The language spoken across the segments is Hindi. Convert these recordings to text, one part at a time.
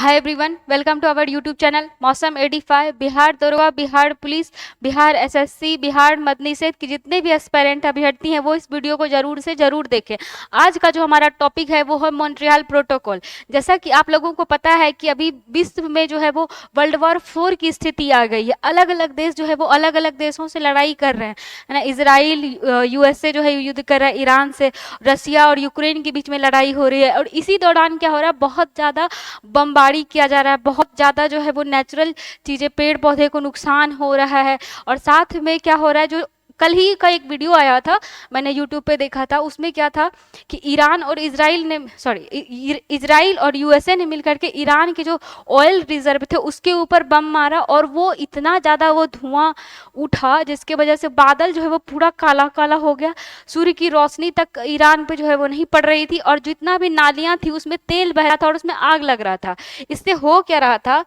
Hi everyone, welcome to our YouTube channel मौसम 85। बिहार दरोगा, बिहार पुलिस, बिहार एसएससी, बिहार मदनी सेहत की जितने भी एस्पायरेंट अभ्यर्थी हैं वो इस वीडियो को जरूर देखें। आज का जो हमारा टॉपिक है वो है मॉन्ट्रियल प्रोटोकॉल। जैसा कि आप लोगों को पता है कि अभी विश्व में जो है वो वर्ल्ड वॉर 4 की स्थिति आ गई है। अलग अलग देश जो है वो अलग अलग देशों से लड़ाई कर रहे हैं, है ना। इसराइल यूएसए जो है युद्ध कर रहा है ईरान से, रसिया और यूक्रेन के बीच में लड़ाई हो रही है। और इसी दौरान क्या हो रहा है, बहुत ज़्यादा बमबारी किया जा रहा है, बहुत ज़्यादा जो है वो नेचुरल चीज़ें, पेड़ पौधे को नुकसान हो रहा है। और साथ में क्या हो रहा है, जो कल ही का एक वीडियो आया था, मैंने यूट्यूब पे देखा था, उसमें क्या था कि ईरान और इजराइल और यूएसए ने मिलकर के ईरान के जो ऑयल रिजर्व थे उसके ऊपर बम मारा, और वो इतना ज़्यादा वो धुआं उठा जिसके वजह से बादल जो है वो पूरा काला काला हो गया। सूर्य की रोशनी तक ईरान पे जो है वो नहीं पड़ रही थी, और जितना भी नालियाँ थी उसमें तेल बह रहा था और उसमें आग लग रहा था। इससे हो क्या रहा था,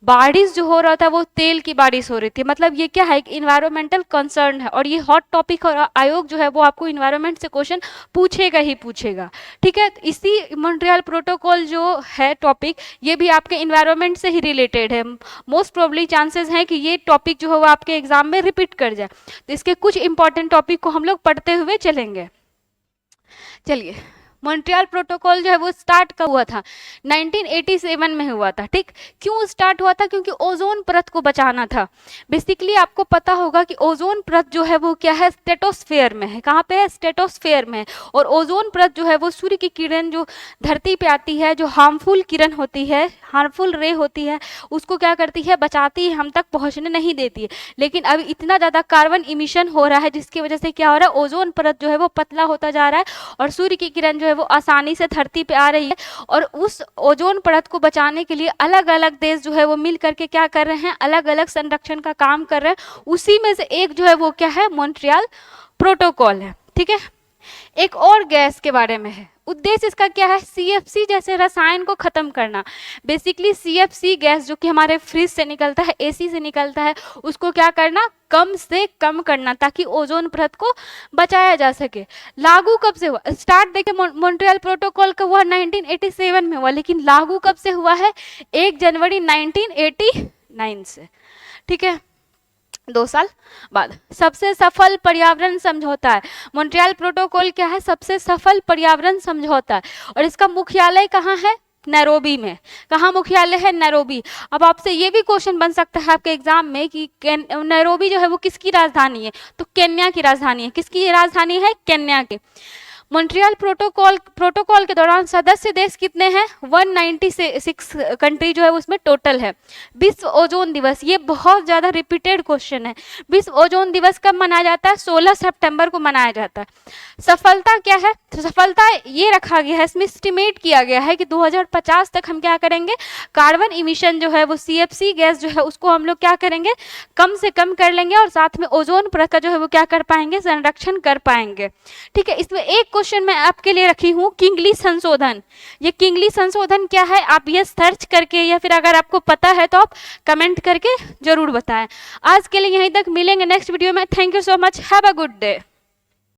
बारिश जो हो रहा था वो तेल की बारिश हो रही थी। मतलब ये क्या है, एक इन्वायरमेंटल कंसर्न है, और ये हॉट टॉपिक, और आयोग जो है वो आपको इन्वायरमेंट से क्वेश्चन पूछेगा ही पूछेगा। ठीक है, तो इसी मॉन्ट्रियल प्रोटोकॉल जो है टॉपिक, ये भी आपके इन्वायरमेंट से ही रिलेटेड है। मोस्ट प्रोबेबली चांसेस हैं कि ये टॉपिक जो है वो आपके एग्जाम में रिपीट कर जाए। तो इसके कुछ इंपॉर्टेंट टॉपिक को हम लोग पढ़ते हुए चलेंगे। चलिए, मॉन्ट्रियल प्रोटोकॉल जो है वो स्टार्ट कब हुआ था, 1987 में हुआ था। ठीक, क्यों स्टार्ट हुआ था, क्योंकि ओजोन परत को बचाना था। बेसिकली आपको पता होगा कि ओजोन परत जो है वो क्या है, स्ट्रेटोस्फेयर में है। कहाँ पे है, स्ट्रेटोस्फेयर में है। और ओजोन परत जो है वो सूर्य की किरण जो धरती पे आती है, जो हार्मफुल किरण होती है, हार्मफुल रे होती है, उसको क्या करती है, बचाती है, हम तक पहुँचने नहीं देती है। लेकिन अब इतना ज़्यादा कार्बन इमिशन हो रहा है जिसकी वजह से क्या हो रहा है, ओजोन परत जो है वो पतला होता जा रहा है, और सूर्य की किरण जो है वो आसानी से धरती पे आ रही है। और उस ओजोन परत को बचाने के लिए अलग अलग देश जो है वो मिल करके क्या कर रहे हैं, अलग अलग संरक्षण का काम कर रहे हैं। उसी में से एक जो है वो क्या है, मॉन्ट्रियल प्रोटोकॉल है। ठीक है, एक और गैस के बारे में है, उद्देश्य इसका क्या है, सीएफसी जैसे रसायन को खत्म करना। बेसिकली सीएफसी गैस जो कि हमारे फ्रिज से निकलता है, एसी से निकलता है, उसको क्या करना, कम से कम करना, ताकि ओजोन परत को बचाया जा सके। लागू कब से हुआ, स्टार्ट देखिए मॉन्ट्रियल प्रोटोकॉल का हुआ 1987 में हुआ, लेकिन लागू कब से हुआ है, 1 जनवरी 1989 से। ठीक है, 2 साल बाद। सबसे सफल पर्यावरण समझौता है मॉन्ट्रियल प्रोटोकॉल, क्या है, सबसे सफल पर्यावरण समझौता है। और इसका मुख्यालय कहाँ है, नैरोबी में। कहाँ मुख्यालय है, नैरोबी। अब आपसे ये भी क्वेश्चन बन सकता है आपके एग्जाम में कि नैरोबी जो है वो किसकी राजधानी है, तो केन्या की राजधानी है। किसकी राजधानी है, केन्या की। मॉन्ट्रियल प्रोटोकॉल के दौरान सदस्य देश कितने हैं, 196 कंट्री जो है उसमें टोटल है। विश्व ओजोन दिवस, ये बहुत ज़्यादा रिपीटेड क्वेश्चन है। विश्व ओजोन दिवस कब मनाया जाता है, 16 सितंबर को मनाया जाता है। सफलता क्या है, तो सफलता ये रखा गया है, इसमें एस्टिमेट किया गया है कि 2050 तक हम क्या करेंगे, कार्बन इमिशन जो है वो सीएफसी गैस जो है उसको हम लोग क्या करेंगे, कम से कम कर लेंगे, और साथ में ओजोन परत का जो है वो क्या कर पाएंगे, संरक्षण कर पाएंगे। ठीक है, इसमें एक क्वेश्चन मैं आपके लिए रखी हूँ, किंगली संशोधन। ये किंगली संशोधन क्या है, आप ये सर्च करके, या फिर अगर आपको पता है तो आप कमेंट करके जरूर बताएं। आज के लिए यहीं तक, मिलेंगे नेक्स्ट वीडियो में। Thank you so much, have a good day.